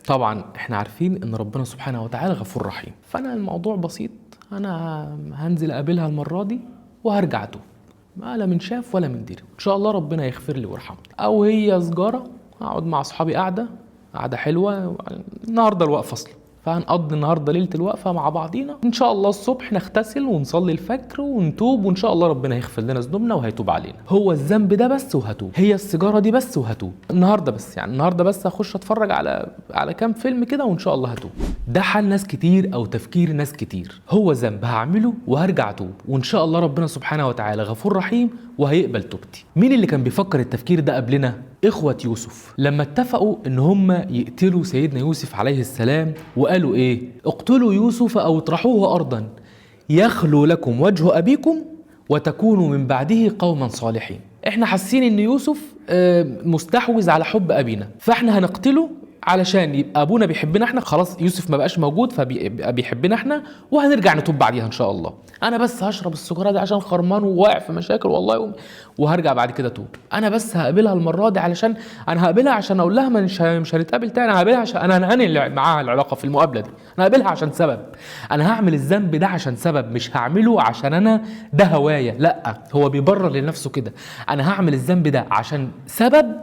طبعا احنا عارفين ان ربنا سبحانه وتعالى غفور رحيم، فانا الموضوع بسيط، انا هنزل اقابلها المره دي وهرجع اتوب، لا من شاف ولا من دري، ان شاء الله ربنا يغفر لي ويرحمني. او هي سجاره، هقعد مع اصحابي قعده حلوه، النهارده الوقفه اصلا، فهنقضي النهارده ليله الوقفه مع بعضينا، ان شاء الله الصبح نغتسل ونصلي الفجر ونتوب، وان شاء الله ربنا هيغفر لنا ذنوبنا وهيتوب علينا. هو الذنب ده بس وهتوب، هي السيجاره دي بس وهتوب، النهارده بس، يعني النهارده بس هخش اتفرج على كام فيلم كده وان شاء الله هتوب. ده حال ناس كتير او تفكير ناس كتير، هو ذنب هعمله وهرجع اتوب، وان شاء الله ربنا سبحانه وتعالى غفور رحيم وهيقبل توبتي. مين اللي كان بيفكر التفكير ده قبلنا؟ إخوة يوسف، لما اتفقوا إن هم يقتلوا سيدنا يوسف عليه السلام، وقالوا إيه؟ اقتلوا يوسف أو اطرحوه أرضا يخلو لكم وجه أبيكم وتكونوا من بعده قوما صالحين. إحنا حاسين إن يوسف مستحوذ على حب أبينا، فإحنا هنقتله علشان يبقى ابونا بيحبنا احنا، خلاص يوسف ما بقاش موجود فبيبقى بيحبنا احنا، وهنرجع نتوب بعديها ان شاء الله. انا بس هشرب السجاره دي عشان خرمان وواقع في مشاكل والله وهرجع بعد كده اتوب. انا بس هقابلها المره دي علشان انا هقابلها عشان اقول لها مش هنتقابل تاني، انا هقابلها عشان انا هنهي معاها العلاقه في المقابله دي، انا هقابلها عشان سبب، انا هعمل الذنب ده عشان سبب، مش هعمله عشان انا ده هوايه، لا هو بيبرر لنفسه كده، انا هعمل الذنب ده عشان سبب،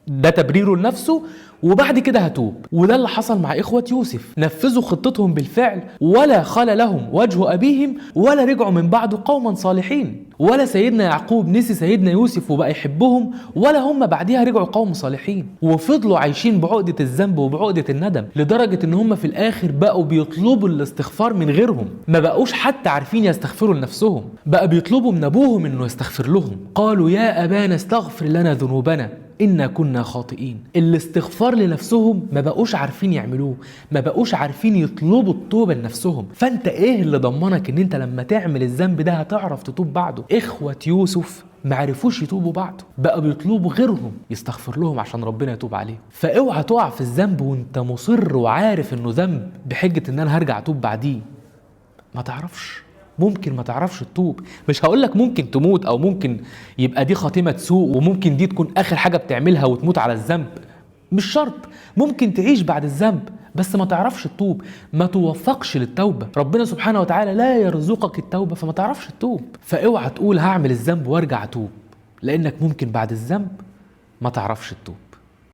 ده تبريره لنفسه، وبعد كده هتوب. وده اللي حصل مع إخوة يوسف، نفذوا خطتهم بالفعل، ولا خلى لهم وجه أبيهم، ولا رجعوا من بعده قوما صالحين، ولا سيدنا يعقوب نسي سيدنا يوسف وبقى يحبهم، ولا هم بعديها رجعوا قوم صالحين، وفضلوا عايشين بعقدة الذنب وبعقدة الندم، لدرجة ان هم في الآخر بقوا بيطلبوا الاستغفار من غيرهم، ما بقوش حتى عارفين يستغفروا لنفسهم، بقى بيطلبوا من أبوهم انه يستغفر لهم، قالوا يا أبانا استغفر لنا ذنوبنا إنا كنا خاطئين. الاستغفار لنفسهم ما بقوش عارفين يعملوه، ما بقوش عارفين يطلبوا التوبة لنفسهم، فانت ايه اللي ضمنك ان انت لما تعمل الذنب ده هتعرف تتوب بعده؟ إخوة يوسف ما عرفوش يتوبوا بعده، بقى بيطلبوا غيرهم يستغفر لهم عشان ربنا يتوب عليهم. فاوعى تقع في الذنب وانت مصر وعارف انه ذنب بحجة ان انا هرجع اتوب بعديه، ما تعرفش، ممكن ما تعرفش تتوب، مش هقولك ممكن تموت او ممكن يبقى دي خاتمة سوء وممكن دي تكون اخر حاجة بتعملها وتموت على الذنب، مش شرط، ممكن تعيش بعد الذنب بس ما تعرفش تتوب، ما توفقش للتوبة، ربنا سبحانه وتعالى لا يرزقك التوبة فما تعرفش تتوب. فاوعى تقول هعمل الذنب وارجع اتوب، لانك ممكن بعد الذنب ما تعرفش تتوب.